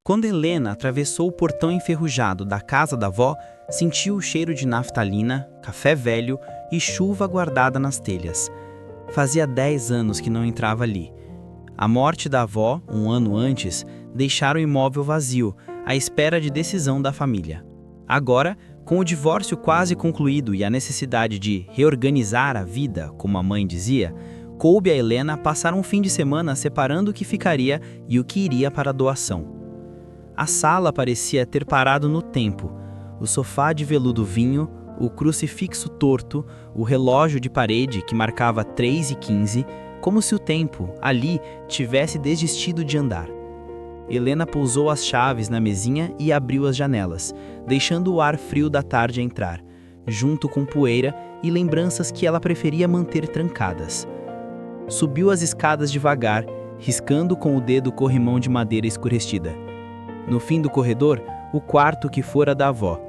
Quando Helena atravessou o portão enferrujado da casa da avó, sentiu o cheiro de naftalina, café velho e chuva guardada nas telhas. Fazia 10 anos que não entrava ali. A morte da avó, um ano antes, deixara o imóvel vazio, à espera de decisão da família. Agora, com o divórcio quase concluído e a necessidade de reorganizar a vida, como a mãe dizia, coube a Helena passar um fim de semana separando o que ficaria e o que iria para a doação. A sala parecia ter parado no tempo. O sofá de veludo vinho, o crucifixo torto, o relógio de parede que marcava 3h15, como se o tempo, ali, tivesse desistido de andar. Helena pousou as chaves na mesinha e abriu as janelas, deixando o ar frio da tarde entrar, junto com poeira e lembranças que ela preferia manter trancadas. Subiu as escadas devagar, riscando com o dedo o corrimão de madeira escurecida. No fim do corredor, o quarto que fora da avó.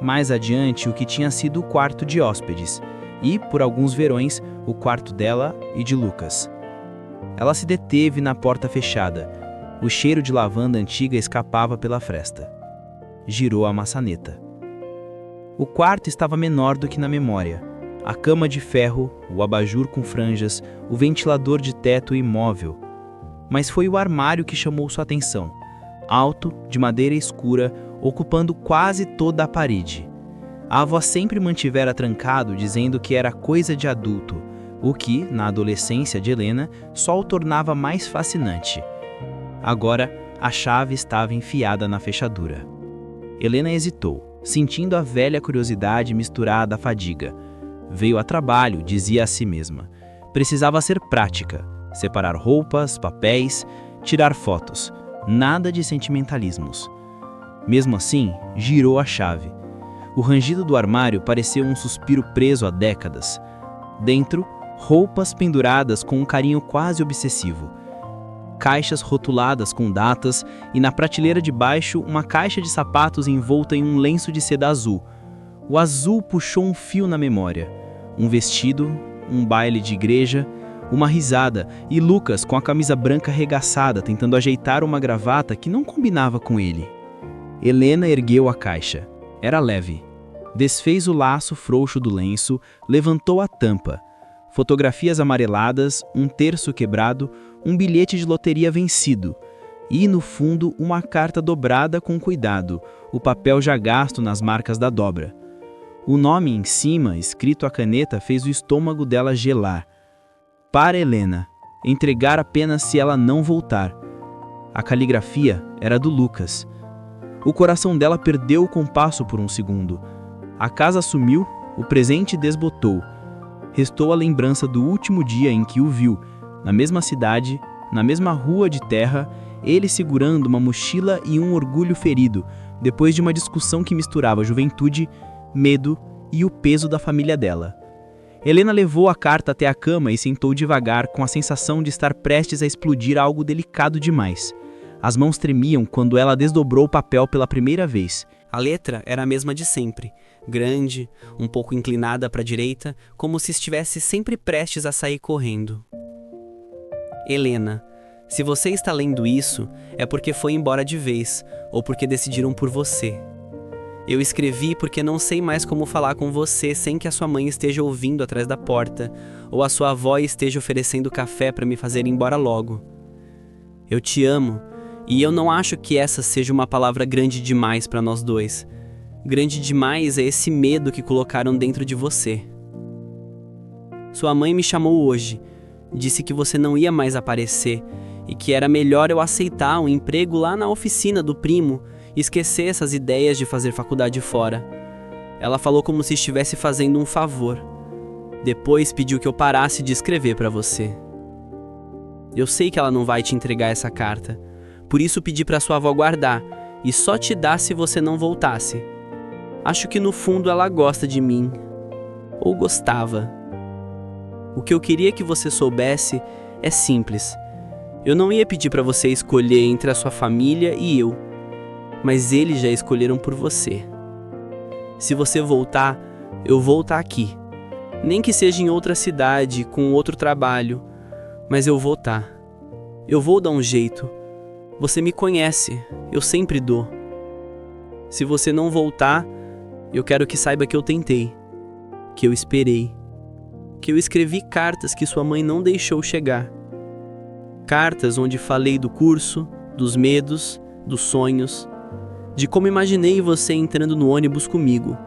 Mais adiante, o que tinha sido o quarto de hóspedes, e, por alguns verões, o quarto dela e de Lucas. Ela se deteve na porta fechada. O cheiro de lavanda antiga escapava pela fresta. Girou a maçaneta. O quarto estava menor do que na memória. A cama de ferro, o abajur com franjas, o ventilador de teto imóvel. Mas foi o armário que chamou sua atenção. Alto, de madeira escura, ocupando quase toda a parede. A avó sempre mantivera trancado, dizendo que era coisa de adulto, o que, na adolescência de Helena, só o tornava mais fascinante. Agora, a chave estava enfiada na fechadura. Helena hesitou, sentindo a velha curiosidade misturada à fadiga. Veio a trabalho, dizia a si mesma. Precisava ser prática, separar roupas, papéis, tirar fotos. Nada de sentimentalismos. Mesmo assim, girou a chave. O rangido do armário pareceu um suspiro preso há décadas. Dentro, roupas penduradas com um carinho quase obsessivo. Caixas rotuladas com datas e na prateleira de baixo uma caixa de sapatos envolta em um lenço de seda azul. O azul puxou um fio na memória. Um vestido, um baile de igreja, uma risada e Lucas com a camisa branca arregaçada tentando ajeitar uma gravata que não combinava com ele. Helena ergueu a caixa. Era leve. Desfez o laço frouxo do lenço, levantou a tampa. Fotografias amareladas, um terço quebrado, um bilhete de loteria vencido. E, no fundo, uma carta dobrada com cuidado, o papel já gasto nas marcas da dobra. O nome em cima, escrito à caneta, fez o estômago dela gelar. Para Helena, entregar apenas se ela não voltar. A caligrafia era do Lucas. O coração dela perdeu o compasso por um segundo. A casa sumiu, o presente desbotou. Restou a lembrança do último dia em que o viu, na mesma cidade, na mesma rua de terra, ele segurando uma mochila e um orgulho ferido, depois de uma discussão que misturava juventude, medo e o peso da família dela. Helena levou a carta até a cama e sentou devagar, com a sensação de estar prestes a explodir algo delicado demais. As mãos tremiam quando ela desdobrou o papel pela primeira vez. A letra era a mesma de sempre, grande, um pouco inclinada para a direita, como se estivesse sempre prestes a sair correndo. Helena, se você está lendo isso, é porque foi embora de vez, ou porque decidiram por você. Eu escrevi porque não sei mais como falar com você sem que a sua mãe esteja ouvindo atrás da porta, ou a sua avó esteja oferecendo café para me fazer ir embora logo. Eu te amo, e eu não acho que essa seja uma palavra grande demais para nós dois. Grande demais é esse medo que colocaram dentro de você. Sua mãe me chamou hoje, disse que você não ia mais aparecer, e que era melhor eu aceitar um emprego lá na oficina do primo, esquecer essas ideias de fazer faculdade fora. Ela falou como se estivesse fazendo um favor. Depois pediu que eu parasse de escrever para você. Eu sei que ela não vai te entregar essa carta, por isso pedi para sua avó guardar e só te dar se você não voltasse. Acho que no fundo ela gosta de mim, ou gostava. O que eu queria que você soubesse é simples. Eu não ia pedir para você escolher entre a sua família e eu, mas eles já escolheram por você. Se você voltar, eu vou estar aqui. Nem que seja em outra cidade, com outro trabalho, mas eu vou estar. Eu vou dar um jeito. Você me conhece, eu sempre dou. Se você não voltar, eu quero que saiba que eu tentei, que eu esperei, que eu escrevi cartas que sua mãe não deixou chegar. Cartas onde falei do curso, dos medos, dos sonhos, de como imaginei você entrando no ônibus comigo.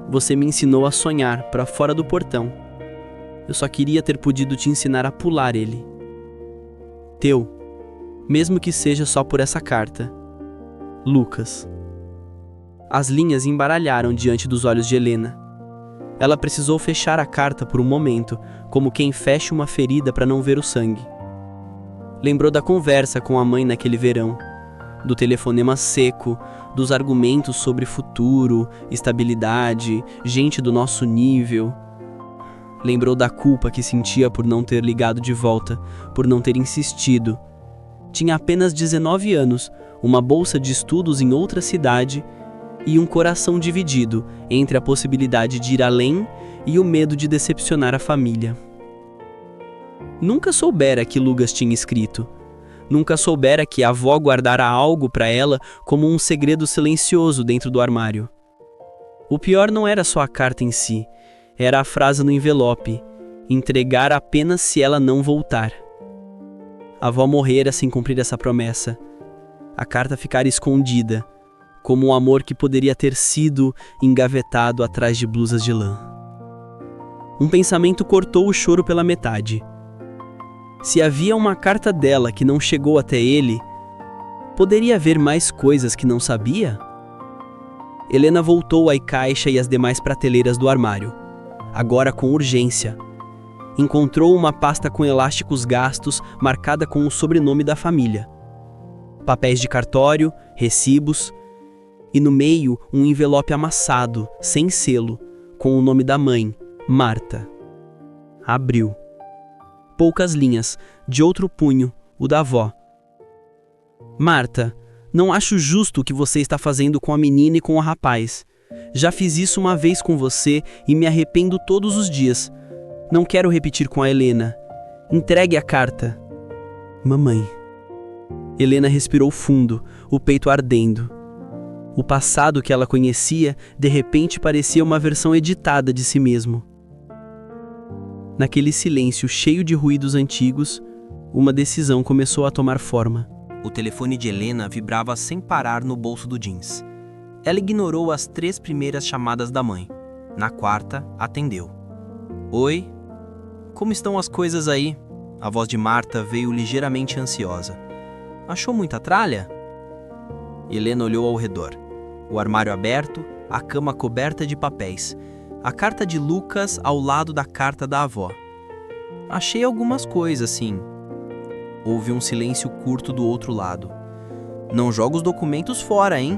Você me ensinou a sonhar para fora do portão. Eu só queria ter podido te ensinar a pular ele. Teu, mesmo que seja só por essa carta. Lucas. As linhas embaralharam diante dos olhos de Helena. Ela precisou fechar a carta por um momento, como quem fecha uma ferida para não ver o sangue. Lembrou da conversa com a mãe naquele verão, do telefonema seco, dos argumentos sobre futuro, estabilidade, gente do nosso nível. Lembrou da culpa que sentia por não ter ligado de volta, por não ter insistido. Tinha apenas 19 anos, uma bolsa de estudos em outra cidade e um coração dividido entre a possibilidade de ir além e o medo de decepcionar a família. Nunca soubera que Lucas tinha escrito. Nunca soubera que a avó guardara algo para ela como um segredo silencioso dentro do armário. O pior não era só a carta em si, era a frase no envelope: entregar apenas se ela não voltar. A avó morrera sem cumprir essa promessa. A carta ficara escondida, como um amor que poderia ter sido engavetado atrás de blusas de lã. Um pensamento cortou o choro pela metade. Se havia uma carta dela que não chegou até ele, poderia haver mais coisas que não sabia? Helena voltou à caixa e às demais prateleiras do armário, agora com urgência. Encontrou uma pasta com elásticos gastos marcada com o sobrenome da família. Papéis de cartório, recibos e no meio um envelope amassado, sem selo, com o nome da mãe, Marta. Abriu. Poucas linhas, de outro punho, o da avó. Marta, não acho justo o que você está fazendo com a menina e com o rapaz. Já fiz isso uma vez com você e me arrependo todos os dias. Não quero repetir com a Helena. Entregue a carta. Mamãe. Helena respirou fundo, o peito ardendo. O passado que ela conhecia, de repente parecia uma versão editada de si mesmo. Naquele silêncio cheio de ruídos antigos, uma decisão começou a tomar forma. O telefone de Helena vibrava sem parar no bolso do jeans. Ela ignorou as 3 primeiras chamadas da mãe. Na quarta, atendeu. Oi? Como estão as coisas aí? A voz de Marta veio ligeiramente ansiosa. Achou muita tralha? Helena olhou ao redor. O armário aberto, a cama coberta de papéis. A carta de Lucas ao lado da carta da avó. Achei algumas coisas, sim. Houve um silêncio curto do outro lado. Não joga os documentos fora, hein?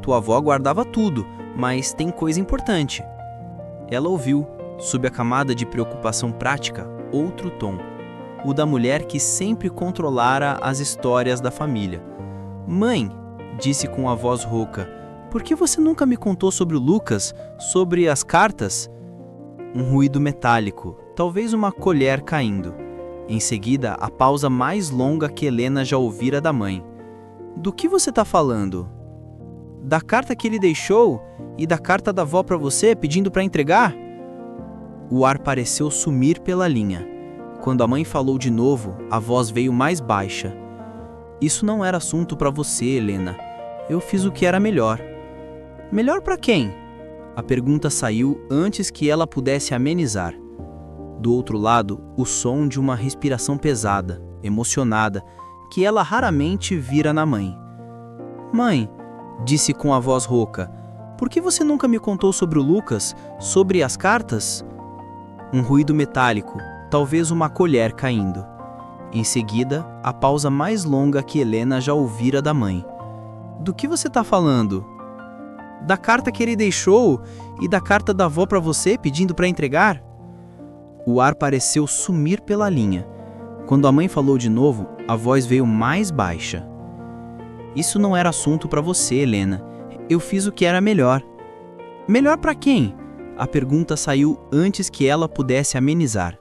Tua avó guardava tudo, mas tem coisa importante. Ela ouviu, sob a camada de preocupação prática, outro tom. O da mulher que sempre controlara as histórias da família. Mãe, disse com a voz rouca, por que você nunca me contou sobre o Lucas, sobre as cartas? Um ruído metálico, talvez uma colher caindo. Em seguida, a pausa mais longa que Helena já ouvira da mãe. Do que você está falando? Da carta que ele deixou e da carta da avó para você pedindo para entregar? O ar pareceu sumir pela linha. Quando a mãe falou de novo, a voz veio mais baixa. Isso não era assunto para você, Helena. Eu fiz o que era melhor. Melhor para quem? A pergunta saiu antes que ela pudesse amenizar. Do outro lado, o som de uma respiração pesada, emocionada, que ela raramente vira na mãe. Mãe, disse com a voz rouca, por que você nunca me contou sobre o Lucas, sobre as cartas? Um ruído metálico, talvez uma colher caindo. Em seguida, a pausa mais longa que Helena já ouvira da mãe. Do que você está falando? Da carta que ele deixou e da carta da avó para você pedindo para entregar? O ar pareceu sumir pela linha. Quando a mãe falou de novo, a voz veio mais baixa. Isso não era assunto para você, Helena. Eu fiz o que era melhor. Melhor para quem? A pergunta saiu antes que ela pudesse amenizar.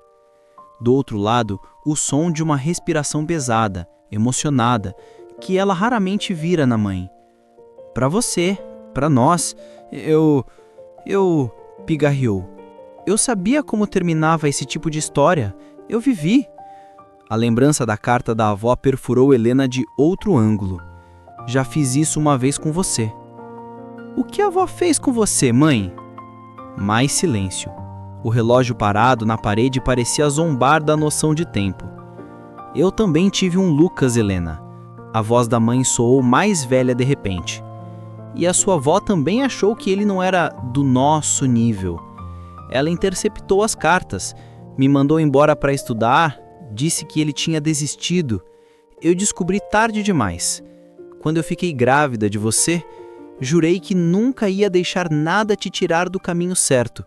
Do outro lado, o som de uma respiração pesada, emocionada, que ela raramente vira na mãe. Para você, para nós, eu pigarreou. Eu sabia como terminava esse tipo de história. Eu vivi. A lembrança da carta da avó perfurou Helena de outro ângulo. Já fiz isso uma vez com você. O que a avó fez com você, mãe? Mais silêncio. O relógio parado na parede parecia zombar da noção de tempo. Eu também tive um Lucas, Helena. A voz da mãe soou mais velha de repente. E a sua avó também achou que ele não era do nosso nível. Ela interceptou as cartas, me mandou embora para estudar, disse que ele tinha desistido. Eu descobri tarde demais. Quando eu fiquei grávida de você, jurei que nunca ia deixar nada te tirar do caminho certo.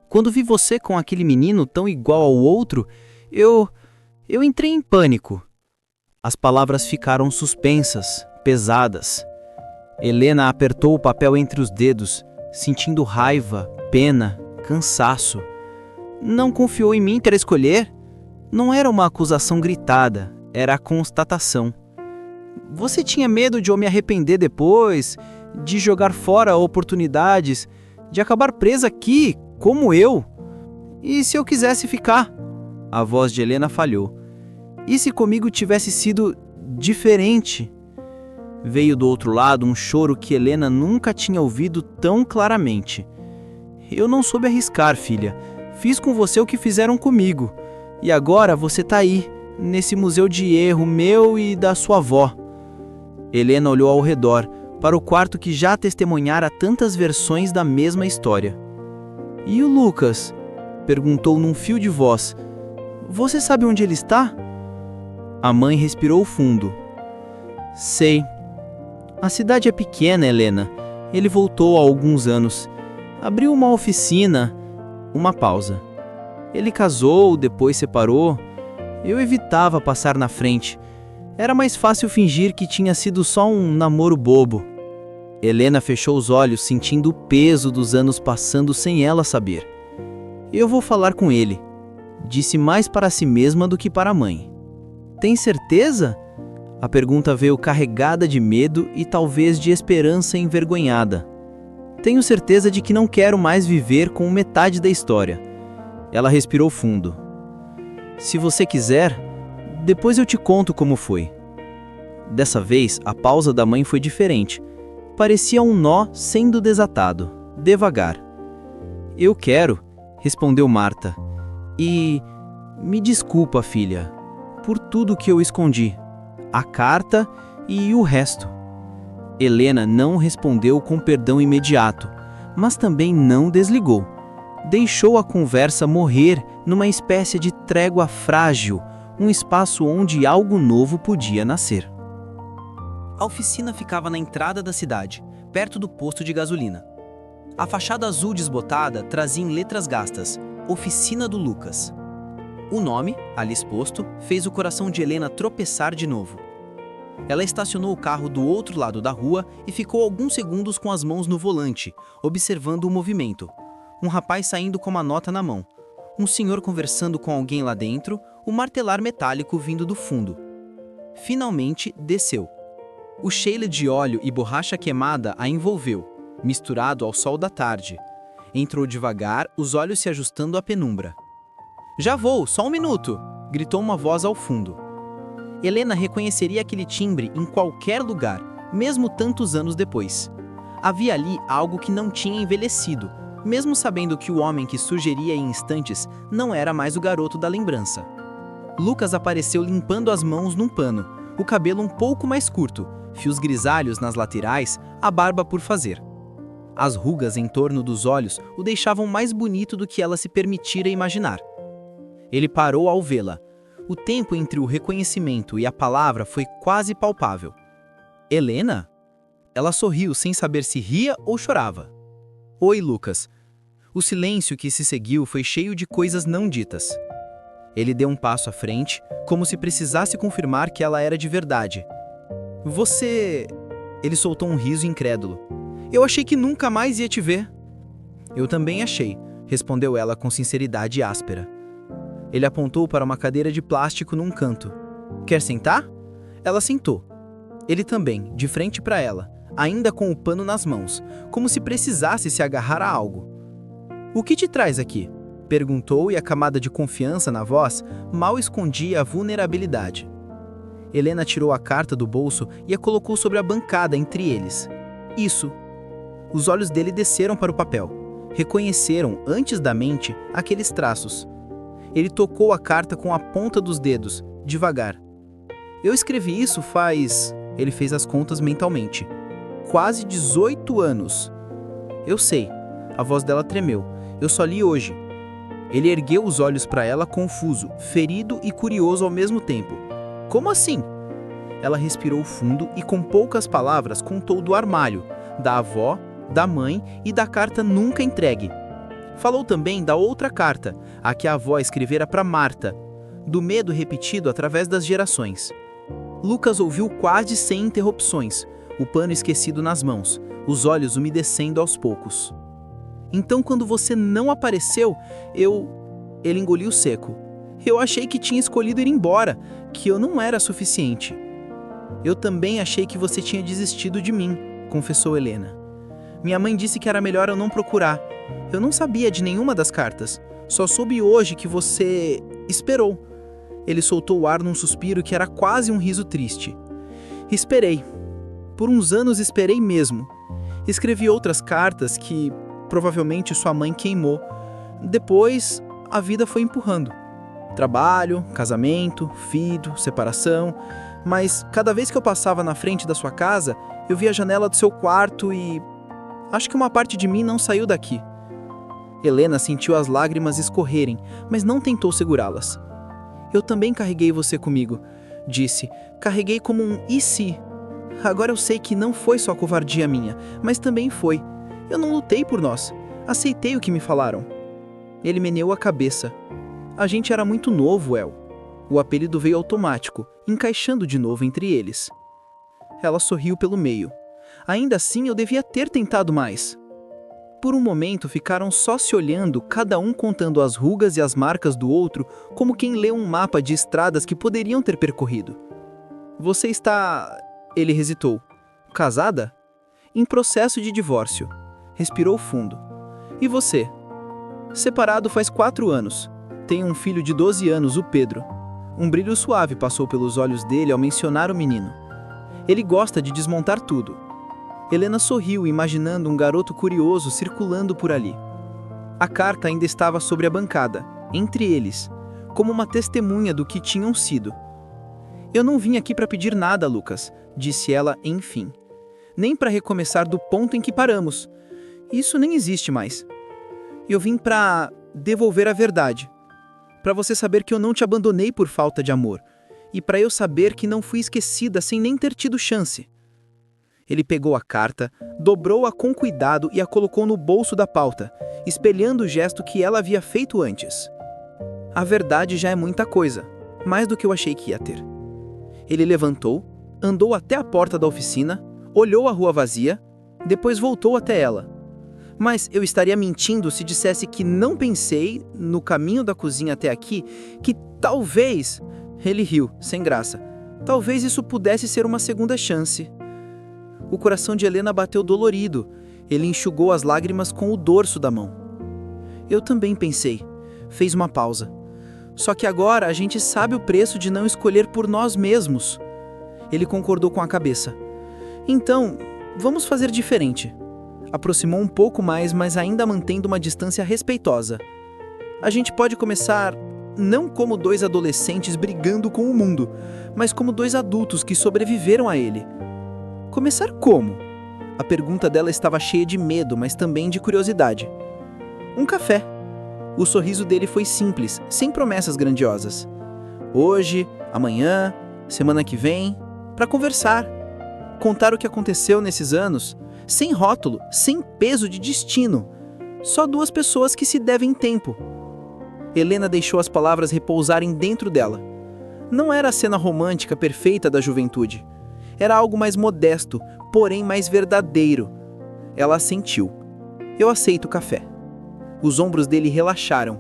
Quando vi você com aquele menino tão igual ao outro, eu entrei em pânico. As palavras ficaram suspensas, pesadas. Helena apertou o papel entre os dedos, sentindo raiva, pena, cansaço. Não confiou em mim para escolher? Não era uma acusação gritada, era a constatação. Você tinha medo de eu me arrepender depois, de jogar fora oportunidades, de acabar presa aqui, como eu? E se eu quisesse ficar? A voz de Helena falhou. E se comigo tivesse sido diferente? Veio do outro lado um choro que Helena nunca tinha ouvido tão claramente. Eu não soube arriscar, filha. Fiz com você o que fizeram comigo. E agora você tá aí, nesse museu de erro meu e da sua avó. Helena olhou ao redor, para o quarto que já testemunhara tantas versões da mesma história. E o Lucas? Perguntou num fio de voz. Você sabe onde ele está? A mãe respirou fundo. Sei. A cidade é pequena, Helena. Ele voltou há alguns anos. Abriu uma oficina. Uma pausa. Ele casou, depois separou. Eu evitava passar na frente. Era mais fácil fingir que tinha sido só um namoro bobo. Helena fechou os olhos, sentindo o peso dos anos passando sem ela saber. Eu vou falar com ele. Disse mais para si mesma do que para a mãe. Tem certeza? A pergunta veio carregada de medo e talvez de esperança envergonhada. Tenho certeza de que não quero mais viver com metade da história. Ela respirou fundo. Se você quiser, depois eu te conto como foi. Dessa vez, a pausa da mãe foi diferente. Parecia um nó sendo desatado, devagar. Eu quero, respondeu Marta. E me desculpa, filha, por tudo que eu escondi. A carta e o resto. Helena não respondeu com perdão imediato, mas também não desligou. Deixou a conversa morrer numa espécie de trégua frágil, um espaço onde algo novo podia nascer. A oficina ficava na entrada da cidade, perto do posto de gasolina. A fachada azul desbotada trazia em letras gastas, Oficina do Lucas. O nome, ali exposto, fez o coração de Helena tropeçar de novo. Ela estacionou o carro do outro lado da rua e ficou alguns segundos com as mãos no volante, observando o movimento. Um rapaz saindo com uma nota na mão. Um senhor conversando com alguém lá dentro, o martelar metálico vindo do fundo. Finalmente, desceu. O cheiro de óleo e borracha queimada a envolveu, misturado ao sol da tarde. Entrou devagar, os olhos se ajustando à penumbra. Já vou, só um minuto! Gritou uma voz ao fundo. Helena reconheceria aquele timbre em qualquer lugar, mesmo tantos anos depois. Havia ali algo que não tinha envelhecido, mesmo sabendo que o homem que surgiria em instantes não era mais o garoto da lembrança. Lucas apareceu limpando as mãos num pano, o cabelo um pouco mais curto, fios grisalhos nas laterais, a barba por fazer. As rugas em torno dos olhos o deixavam mais bonito do que ela se permitira imaginar. Ele parou ao vê-la. O tempo entre o reconhecimento e a palavra foi quase palpável. Helena? Ela sorriu sem saber se ria ou chorava. Oi, Lucas. O silêncio que se seguiu foi cheio de coisas não ditas. Ele deu um passo à frente, como se precisasse confirmar que ela era de verdade. Você... Ele soltou um riso incrédulo. Eu achei que nunca mais ia te ver. Eu também achei, respondeu ela com sinceridade áspera. Ele apontou para uma cadeira de plástico num canto. Quer sentar? Ela sentou. Ele também, de frente para ela, ainda com o pano nas mãos, como se precisasse se agarrar a algo. "O que te traz aqui?" perguntou, e a camada de confiança na voz mal escondia a vulnerabilidade. Helena tirou a carta do bolso e a colocou sobre a bancada entre eles. "Isso." Os olhos dele desceram para o papel. Reconheceram, antes da mente, aqueles traços. Ele tocou a carta com a ponta dos dedos, devagar. "Eu escrevi isso faz..." Ele fez as contas mentalmente. "Quase 18 anos." "Eu sei." A voz dela tremeu. "Eu só li hoje." Ele ergueu os olhos para ela, confuso, ferido e curioso ao mesmo tempo. "Como assim?" Ela respirou fundo e, com poucas palavras, contou do armário, da avó, da mãe e da carta nunca entregue. Falou também da outra carta, a que a avó escrevera para Marta, do medo repetido através das gerações. Lucas ouviu quase sem interrupções, o pano esquecido nas mãos, os olhos umedecendo aos poucos. "Então, quando você não apareceu, Ele engoliu seco. "Eu achei que tinha escolhido ir embora, que eu não era suficiente." "Eu também achei que você tinha desistido de mim", confessou Helena. "Minha mãe disse que era melhor eu não procurar. Eu não sabia de nenhuma das cartas. Só soube hoje que você... esperou." Ele soltou o ar num suspiro que era quase um riso triste. "Esperei. Por uns anos esperei mesmo. Escrevi outras cartas que provavelmente sua mãe queimou. Depois, a vida foi empurrando. Trabalho, casamento, filho, separação. Mas cada vez que eu passava na frente da sua casa, eu via a janela do seu quarto e... acho que uma parte de mim não saiu daqui." Helena sentiu as lágrimas escorrerem, mas não tentou segurá-las. "Eu também carreguei você comigo", disse. "Carreguei como um e se. Agora eu sei que não foi só covardia minha, mas também foi. Eu não lutei por nós. Aceitei o que me falaram." Ele meneou a cabeça. "A gente era muito novo, El." O apelido veio automático, encaixando de novo entre eles. Ela sorriu pelo meio. "Ainda assim, eu devia ter tentado mais." Por um momento ficaram só se olhando, cada um contando as rugas e as marcas do outro, como quem lê um mapa de estradas que poderiam ter percorrido. "Você está..." Ele hesitou. "Casada?" "Em processo de divórcio." Respirou fundo. "E você?" "Separado faz 4 anos. Tenho um filho de 12 anos, o Pedro." Um brilho suave passou pelos olhos dele ao mencionar o menino. "Ele gosta de desmontar tudo." Helena sorriu, imaginando um garoto curioso circulando por ali. A carta ainda estava sobre a bancada, entre eles, como uma testemunha do que tinham sido. "Eu não vim aqui para pedir nada, Lucas", disse ela, enfim. "Nem para recomeçar do ponto em que paramos. Isso nem existe mais. Eu vim para devolver a verdade. Para você saber que eu não te abandonei por falta de amor. E para eu saber que não fui esquecida sem nem ter tido chance." Ele pegou a carta, dobrou-a com cuidado e a colocou no bolso da pauta, espelhando o gesto que ela havia feito antes. "A verdade já é muita coisa, mais do que eu achei que ia ter." Ele levantou, andou até a porta da oficina, olhou a rua vazia, depois voltou até ela. "Mas eu estaria mentindo se dissesse que não pensei, no caminho da cozinha até aqui, que talvez..." Ele riu, sem graça. "Talvez isso pudesse ser uma segunda chance." O coração de Helena bateu dolorido. Ele enxugou as lágrimas com o dorso da mão. "Eu também pensei." Fez uma pausa. "Só que agora a gente sabe o preço de não escolher por nós mesmos." Ele concordou com a cabeça. "Então, vamos fazer diferente." Aproximou um pouco mais, mas ainda mantendo uma distância respeitosa. "A gente pode começar não como 2 adolescentes brigando com o mundo, mas como 2 adultos que sobreviveram a ele." "Começar como?" A pergunta dela estava cheia de medo, mas também de curiosidade. "Um café." O sorriso dele foi simples, sem promessas grandiosas. "Hoje, amanhã, semana que vem, para conversar. Contar o que aconteceu nesses anos, sem rótulo, sem peso de destino. Só 2 pessoas que se devem tempo." Helena deixou as palavras repousarem dentro dela. Não era a cena romântica perfeita da juventude. Era algo mais modesto, porém mais verdadeiro. Ela assentiu. "Eu aceito o café." Os ombros dele relaxaram.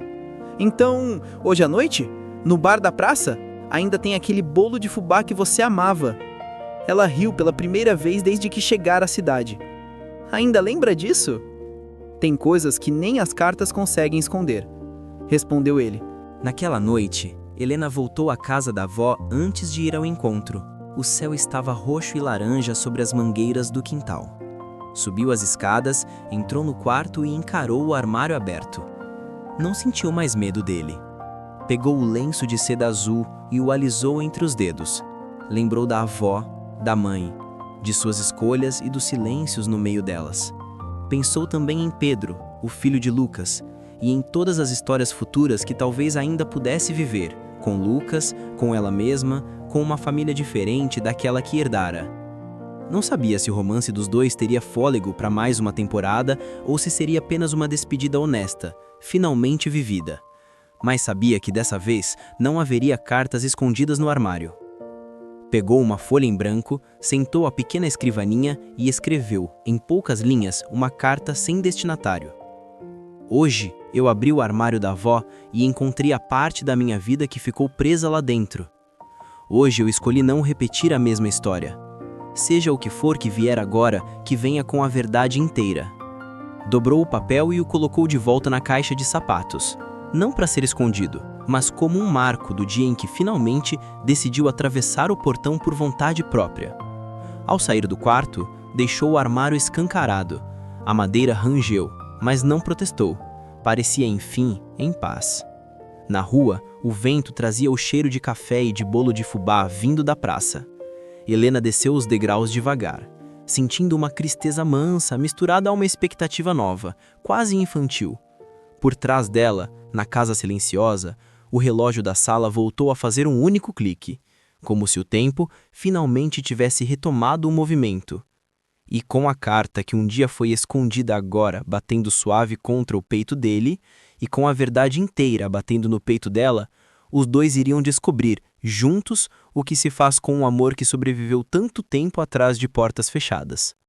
"Então, hoje à noite? No bar da praça? Ainda tem aquele bolo de fubá que você amava. Ela riu pela primeira vez desde que chegara à cidade. Ainda lembra disso? Tem coisas que nem as cartas conseguem esconder, respondeu ele. Naquela noite, Helena voltou à casa da avó antes de ir ao encontro. O céu estava roxo e laranja sobre as mangueiras do quintal. Subiu as escadas, entrou no quarto e encarou o armário aberto. Não sentiu mais medo dele. Pegou o lenço de seda azul e o alisou entre os dedos. Lembrou da avó, da mãe, de suas escolhas e dos silêncios no meio delas. Pensou também em Pedro, o filho de Lucas, e em todas as histórias futuras que talvez ainda pudesse viver, com Lucas, com ela mesma, com uma família diferente daquela que herdara. Não sabia se o romance dos dois teria fôlego para mais uma temporada ou se seria apenas uma despedida honesta, finalmente vivida. Mas sabia que dessa vez não haveria cartas escondidas no armário. Pegou uma folha em branco, sentou à pequena escrivaninha e escreveu, em poucas linhas, uma carta sem destinatário. Hoje, eu abri o armário da avó e encontrei a parte da minha vida que ficou presa lá dentro. Hoje eu escolhi não repetir a mesma história. Seja o que for que vier agora, que venha com a verdade inteira. Dobrou o papel e o colocou de volta na caixa de sapatos. Não para ser escondido, mas como um marco do dia em que finalmente decidiu atravessar o portão por vontade própria. Ao sair do quarto, deixou o armário escancarado. A madeira rangeu, mas não protestou. Parecia, enfim, em paz. Na rua, o vento trazia o cheiro de café e de bolo de fubá vindo da praça. Helena desceu os degraus devagar, sentindo uma tristeza mansa misturada a uma expectativa nova, quase infantil. Por trás dela, na casa silenciosa, o relógio da sala voltou a fazer um único clique, como se o tempo finalmente tivesse retomado o movimento. E com a carta que um dia foi escondida agora batendo suave contra o peito dele, e com a verdade inteira batendo no peito dela, os dois iriam descobrir, juntos, o que se faz com um amor que sobreviveu tanto tempo atrás de portas fechadas.